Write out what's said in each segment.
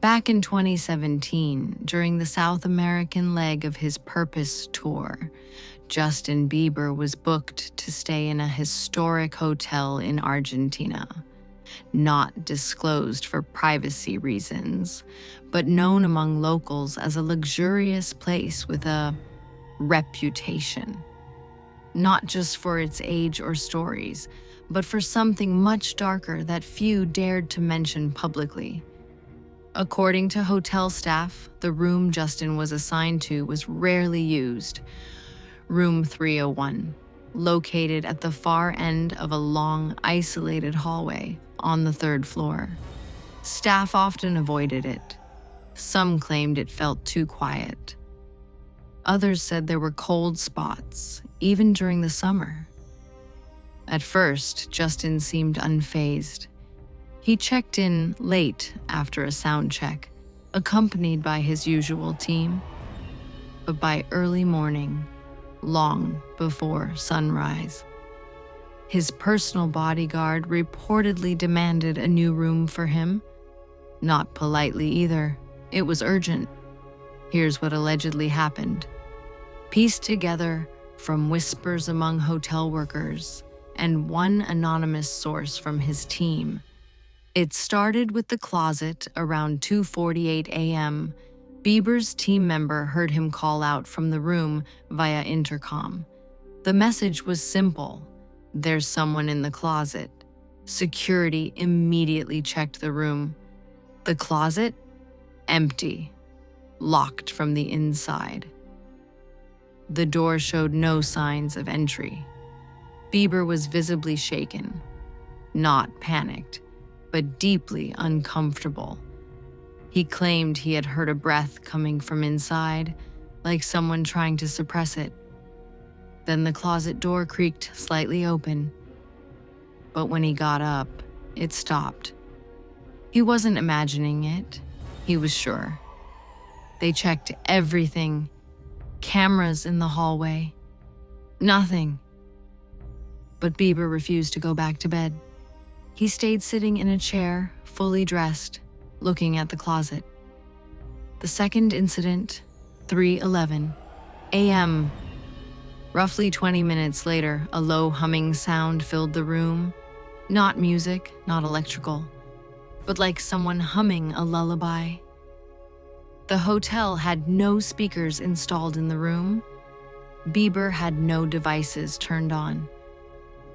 Back in 2017, during the South American leg of his Purpose tour, Justin Bieber was booked to stay in a historic hotel in Argentina. Not disclosed for privacy reasons, but known among locals as a luxurious place with a reputation. Not just for its age or stories, but for something much darker that few dared to mention publicly. According to hotel staff, the room Justin was assigned to was rarely used. Room 301, located at the far end of a long, isolated hallway on the third floor. Staff often avoided it. Some claimed it felt too quiet. Others said there were cold spots, even during the summer. At first, Justin seemed unfazed. He checked in late after a sound check, accompanied by his usual team. But by early morning, long before sunrise, his personal bodyguard reportedly demanded a new room for him. Not politely either. It was urgent. Here's what allegedly happened. Pieced together from whispers among hotel workers and one anonymous source from his team. It started with the closet around 2:48 a.m. Bieber's team member heard him call out from the room via intercom. The message was simple: "There's someone in the closet." Security immediately checked the room. The closet? Empty. Locked from the inside. The door showed no signs of entry. Bieber was visibly shaken. Not panicked, but deeply uncomfortable. He claimed he had heard a breath coming from inside, like someone trying to suppress it. Then the closet door creaked slightly open. But when he got up, it stopped. He wasn't imagining it. He was sure. They checked everything. Cameras in the hallway. Nothing. But Bieber refused to go back to bed. He stayed sitting in a chair, fully dressed, looking at the closet. The second incident, 3:11 a.m. Roughly 20 minutes later, a low humming sound filled the room. Not music, not electrical, but like someone humming a lullaby. The hotel had no speakers installed in the room. Bieber had no devices turned on.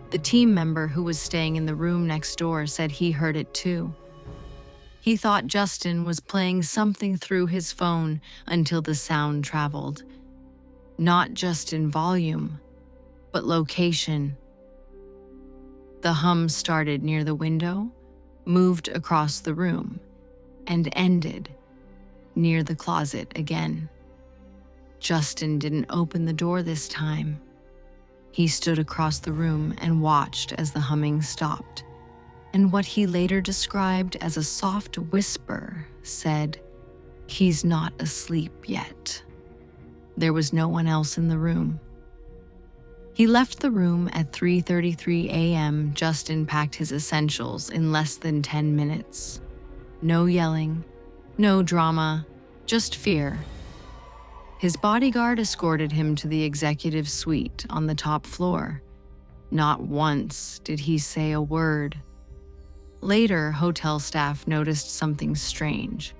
The team member who was staying in the room next door said he heard it too. He thought Justin was playing something through his phone until the sound traveled. Not just in volume, but location. The hum started near the window, moved across the room, and ended near the closet again. Justin didn't open the door this time. He stood across the room and watched as the humming stopped, and what he later described as a soft whisper said, "He's not asleep yet." There was no one else in the room. He left the room at 3:33 a.m. Justin packed his essentials in less than 10 minutes. No yelling, no drama, just fear. His bodyguard escorted him to the executive suite on the top floor. Not once did he say a word. Later, hotel staff noticed something strange.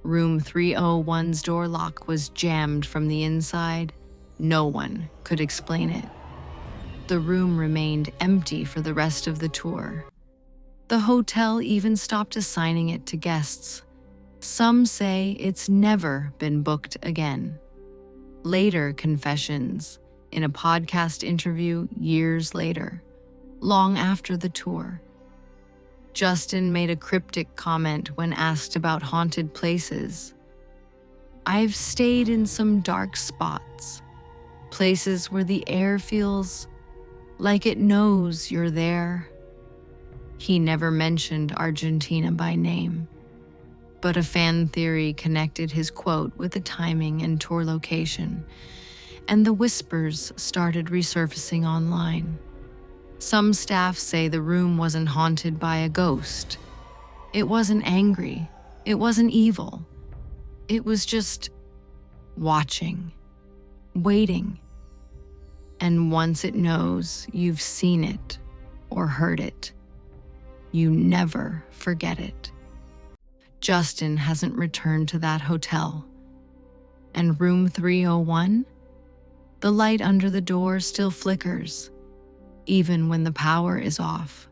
Room 301's door lock was jammed from the inside. No one could explain it. The room remained empty for the rest of the tour. The hotel even stopped assigning it to guests. Some say it's never been booked again. Later confessions, in a podcast interview years later, long after the tour, Justin made a cryptic comment when asked about haunted places. "I've stayed in some dark spots, places where the air feels like it knows you're there." He never mentioned Argentina by name, but a fan theory connected his quote with the timing and tour location, and the whispers started resurfacing online. Some staff say the room wasn't haunted by a ghost. It wasn't angry, It wasn't evil. It was just watching, waiting. And once it knows you've seen it or heard it, you never forget it. Justin hasn't returned to that hotel. And room 301? The light under the door still flickers, even when the power is off.